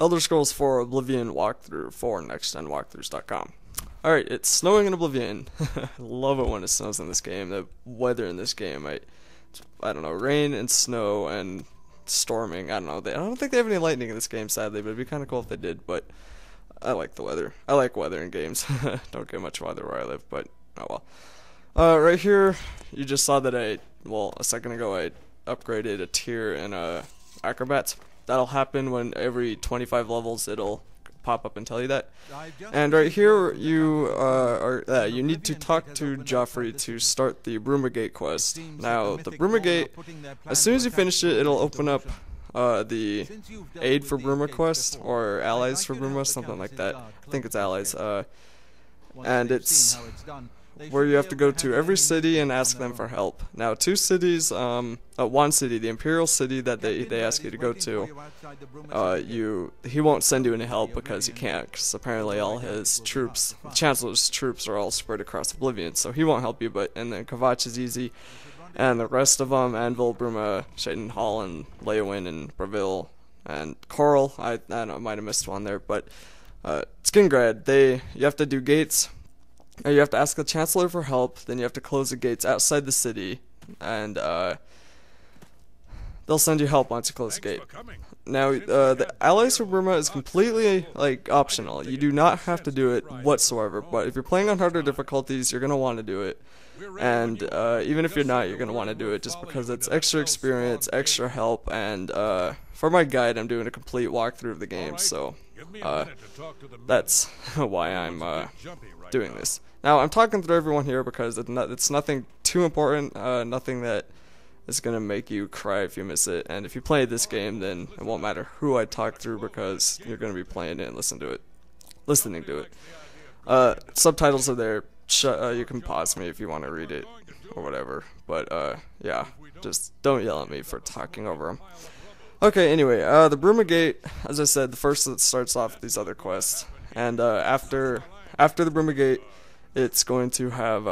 Elder Scrolls 4 Oblivion walkthrough for nextgenwalkthroughs.com. Alright, it's snowing in Oblivion. I love it when it snows in this game. The weather in this game, I don't know, rain and snow and storming. I don't know. I don't think they have any lightning in this game, sadly, but it'd be kind of cool if they did. But I like the weather. I like weather in games. Don't get much weather where I live, but oh well. Right here, you just saw that a second ago I upgraded a tier in Acrobats. That'll happen when every 25 levels it'll pop up and tell you that. And right here you need to talk to Joffrey to start the Bruma Gate quest. Now the Bruma Gate, as soon as you finish it, it'll open up the Aid for Bruma quest, or Allies for Bruma, something like that. I think it's Allies. And it's where you have to go to every city and ask them for help. Now, two cities, one city, the Imperial city that they ask you to go to, he won't send you any help because he can't, because apparently all his troops, the Chancellor's troops, are all spread across Oblivion, so he won't help you. And then Kvatch is easy, and the rest of them, Anvil, Bruma, Shaden Hall, and Leowin, and Bravil, and Coral, I don't know, I might have missed one there, but Skingrad, you have to do gates. You have to ask the Chancellor for help, then you have to close the gates outside the city, and they'll send you help once you close the gate. Now, the Allies for Bruma is completely, optional. You do not have to do it whatsoever, but if you're playing on harder difficulties, you're going to want to do it. And even if you're not, you're going to want to do it just because it's extra experience, extra help, and for my guide, I'm doing a complete walkthrough of the game, so that's why I'm doing this. Now, I'm talking through everyone here because it's nothing too important, nothing that is going to make you cry if you miss it. And if you play this game, then it won't matter who I talk through because you're going to be playing it and listening to it. Subtitles are there. You can pause me if you want to read it or whatever. But, yeah, just don't yell at me for talking over them. Okay, anyway, the Bruma Gate, as I said, the first that starts off these other quests. And after the Bruma Gate, it's going to have,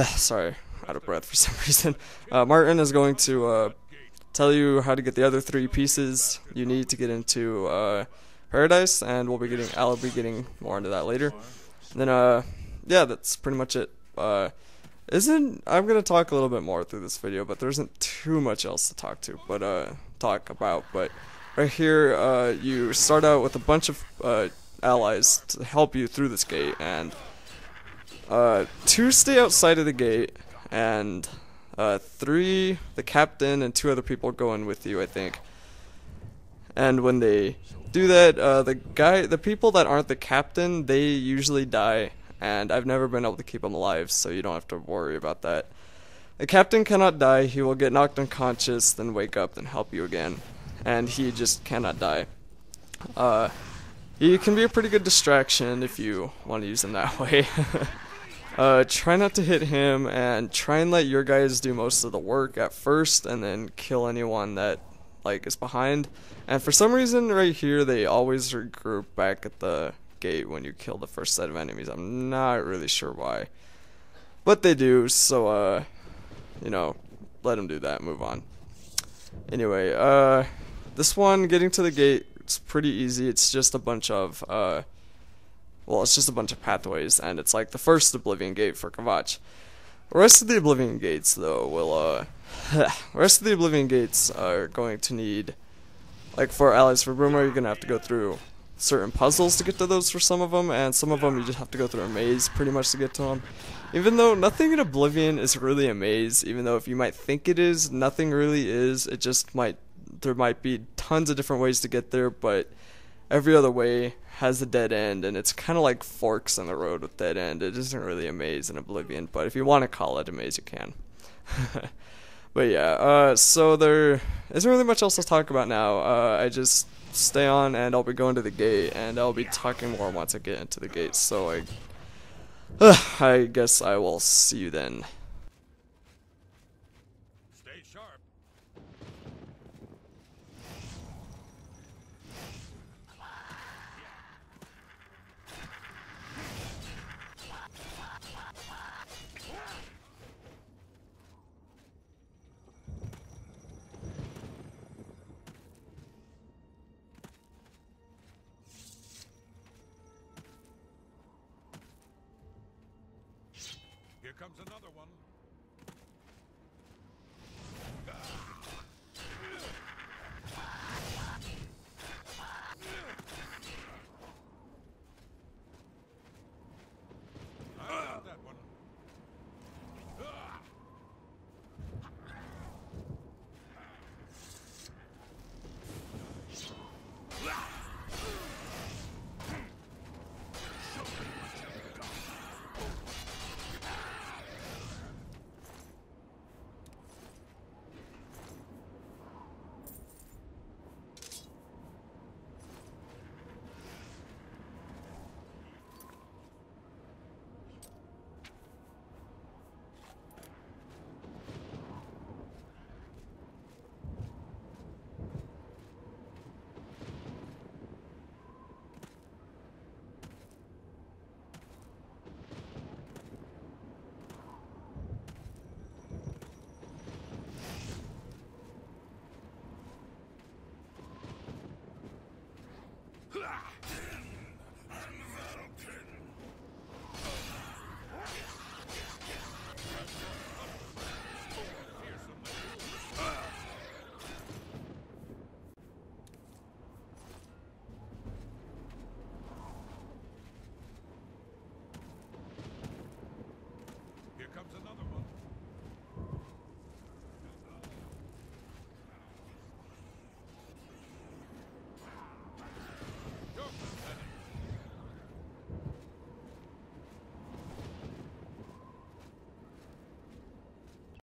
sorry, out of breath for some reason. Martin is going to tell you how to get the other 3 pieces you need to get into Paradise, and I'll be getting more into that later. And then, yeah, that's pretty much it. I'm gonna talk a little bit more through this video, but there isn't too much else to talk about. But right here, you start out with a bunch of allies to help you through this gate, and 2 stay outside of the gate, and 3, the captain and 2 other people go in with you, I think. And when they do that, the people that aren't the captain, they usually die, and I've never been able to keep them alive, so you don't have to worry about that. The captain cannot die. He will get knocked unconscious, then wake up, then help you again, and he just cannot die. He can be a pretty good distraction if you want to use him that way. Try not to hit him, and try and let your guys do most of the work at first, and then kill anyone that is behind. And for some reason right here they always regroup back at the gate when you kill the first set of enemies. I'm not really sure why, but they do, so you know, let them do that, move on. Anyway, this one, getting to the gate, it's pretty easy. It's just a bunch of pathways, and it's like the first Oblivion Gate for Kvatch. The rest of the Oblivion Gates, though, the rest of the Oblivion Gates are going to need, for Allies for Bruma, you're going to have to go through certain puzzles to get to those for some of them, and some of them you just have to go through a maze pretty much to get to them. Even though nothing in Oblivion is really a maze, even though if you might think it is, nothing really is. It just there might be tons of different ways to get there, but every other way has a dead end, and it's kind of like forks in the road with dead end. It isn't really a maze in Oblivion, but if you want to call it a maze, you can. But yeah, so there isn't really much else to talk about now. I just stay on, and I'll be going to the gate, and I'll be talking more once I get into the gate, so I guess I will see you then. Stay sharp. comes another one.